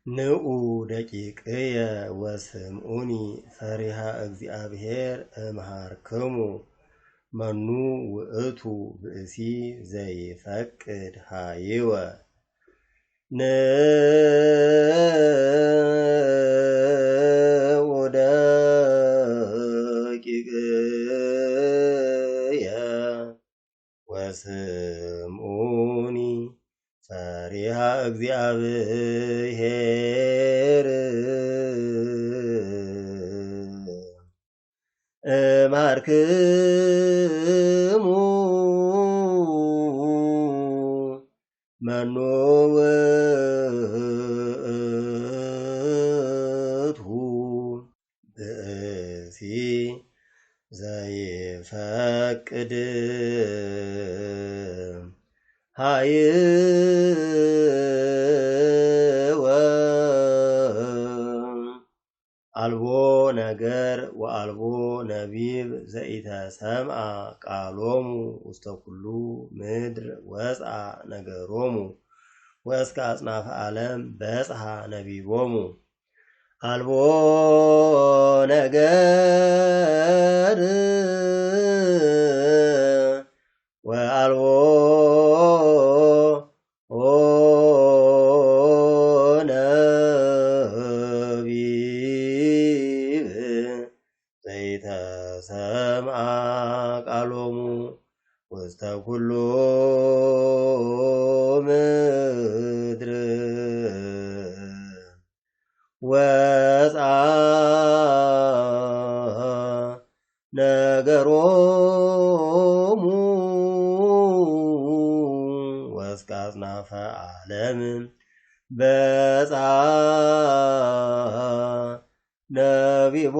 ንዑ ደቂቅየ ወስምዑኒ ፈሪሃ እግዚአብሔር እምሃርክሙ መኑ ውእቱ ብእሲ ዘይፈቅድ ሃይወ ንዑ ደቂቅየ ወስምዑኒ ፈሪሃ እግዚአብሔር እምሃርክሙ መኑ ውእቱ ብእሲ ዘይፈቅድ ሃይወ አልቦ ነገር ወአልቦ ነቢብ ዘኢተሰምዐ ቃሎሙ ውስተ ኩሉ ምድር ወፅአ ነገሮሙ ወእስከ አጽናፈ ዓለም በጽሐ ነቢቦሙ አልቦ ነገር ወአልቦ ነቢብ ዘይተሰምዐ ቃሎሙ ውስተ ኩሉ ምድር ወፅአ ነገሮሙ ወእስከ አጽናፈ ዓለም በጽሐ ነቢቦሙ